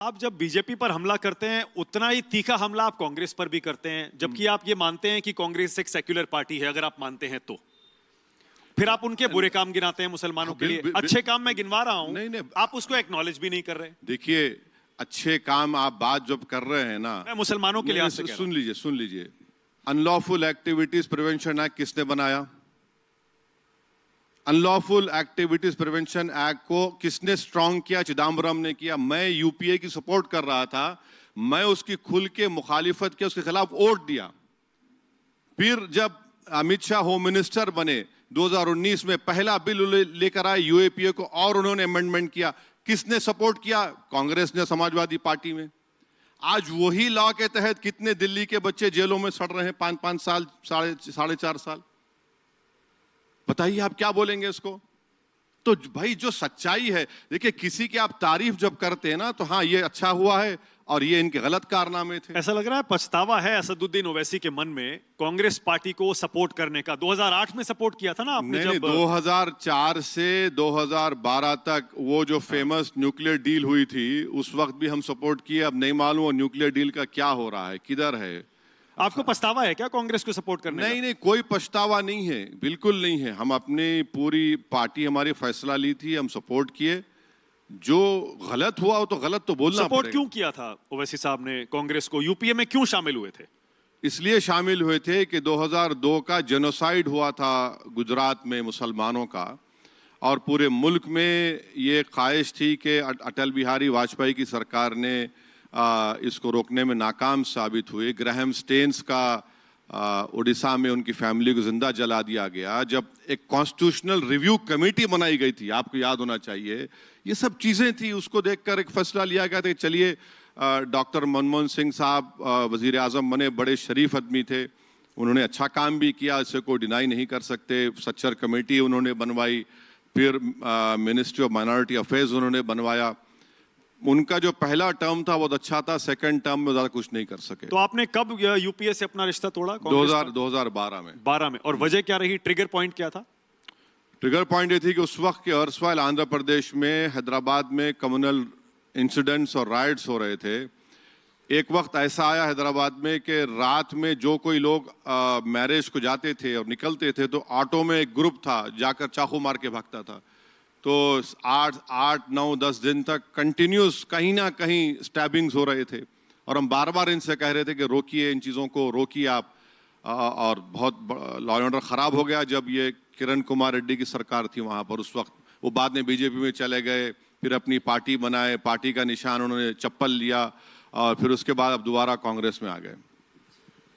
आप जब बीजेपी पर हमला करते हैं उतना ही तीखा हमला आप कांग्रेस पर भी करते हैं, जबकि आप ये मानते हैं कि कांग्रेस एक सेक्युलर पार्टी है। अगर आप मानते हैं तो फिर आप उनके बुरे काम गिनाते हैं मुसलमानों के लिए। अच्छे काम मैं गिनवा रहा हूं, नहीं, आप उसको एक्नॉलेज भी नहीं कर रहे। देखिए, अच्छे काम आप बात जब कर रहे हैं ना, मैं मुसलमानों के लिए सुन लीजिए। अनलॉफुल एक्टिविटीज प्रिवेंशन एक्ट किसने बनाया? अनलॉफुल एक्टिविटीज प्रिवेंशन एक्ट को किसने स्ट्रांग किया? चिदम्बरम ने किया। मैं यूपीए की सपोर्ट कर रहा था, मैं उसकी खुल के मुखालिफत की, उसके खिलाफ वोट दिया। फिर जब अमित शाह होम मिनिस्टर बने 2019 में, पहला बिल लेकर आए यूएपीए को और उन्होंने अमेंडमेंट किया। किसने सपोर्ट किया? कांग्रेस ने, समाजवादी पार्टी में। आज वही लॉ के तहत कितने दिल्ली के बच्चे जेलों में सड़ रहे हैं, 5-5 साल, साढ़े 4 साल। बताइए आप क्या बोलेंगे इसको? तो भाई जो सच्चाई है, देखिए, किसी की आप तारीफ जब करते हैं ना, तो हाँ ये अच्छा हुआ है और ये इनके गलत कारनामे थे। ऐसा लग रहा है पछतावा है असदुद्दीन ओवैसी के मन में कांग्रेस पार्टी को सपोर्ट करने का। 2008 में सपोर्ट किया था ना आपने? नहीं, 2004 से 2012 तक वो जो फेमस न्यूक्लियर डील हुई थी, उस वक्त भी हम सपोर्ट किए। अब नहीं मालूम वो न्यूक्लियर डील का क्या हो रहा है, किधर है। आपको पछतावा है क्या कांग्रेस को सपोर्ट करने का? नहीं, कोई पछतावा नहीं है, बिल्कुल नहीं है। हम अपनी पूरी पार्टी, हमारी फैसला ली थी, हम सपोर्ट किए। जो गलत हुआ वो तो गलत तो बोलना पड़ेगा। सपोर्ट क्यों किया था ओवैसी साहब ने कांग्रेस को? यूपीए में क्यों शामिल हुए थे? इसलिए शामिल हुए थे कि 2002 का जेनोसाइड हुआ था गुजरात में मुसलमानों का, और पूरे मुल्क में ये ख्वाहिश थी कि अटल बिहारी वाजपेयी की सरकार ने इसको रोकने में नाकाम साबित हुई। ग्राहम स्टेन्स का उड़ीसा में उनकी फैमिली को जिंदा जला दिया गया। जब एक कॉन्स्टिट्यूशनल रिव्यू कमेटी बनाई गई थी, आपको याद होना चाहिए, ये सब चीजें थी। उसको देखकर एक फैसला लिया गया था कि चलिए, डॉक्टर मनमोहन सिंह साहब वजीर आजम बने, बड़े शरीफ आदमी थे, उन्होंने अच्छा काम भी किया, इसे कोई डिनाई नहीं कर सकते। सच्चर कमेटी उन्होंने बनवाई, फिर मिनिस्ट्री ऑफ माइनॉरिटी अफेयर्स उन्होंने बनवाया। उनका जो पहला टर्म था बहुत अच्छा था, सेकंड टर्म में ज्यादा कुछ नहीं कर सके। तो आपने कब यूपीए से अपना रिश्ता तोड़ा? 2012 में। 12 में। और वजह क्या रही? ट्रिगर पॉइंट क्या था? ट्रिगर पॉइंट ये थी कि उस वक्त के अर्सवाइल आंध्र प्रदेश में, हैदराबाद में कम्युनल इंसिडेंट्स और राइट्स हो रहे थे। एक वक्त ऐसा आया हैदराबाद में कि रात में जो कोई लोग मैरिज को जाते थे और निकलते थे, तो ऑटो में एक ग्रुप था, जाकर चाकू मार के भागता था। तो 8, 9, 10 दिन तक कंटिन्यूस कहीं ना कहीं स्टैबिंग्स हो रहे थे, और हम बार बार इनसे कह रहे थे कि रोकिए, इन चीज़ों को रोकिए आप। और बहुत लॉ एंड ऑर्डर ख़राब हो गया जब ये किरण कुमार रेड्डी की सरकार थी वहाँ पर उस वक्त। वो बाद में बीजेपी में चले गए, फिर अपनी पार्टी बनाए, पार्टी का निशान उन्होंने चप्पल लिया, और फिर उसके बाद अब दोबारा कांग्रेस में आ गए।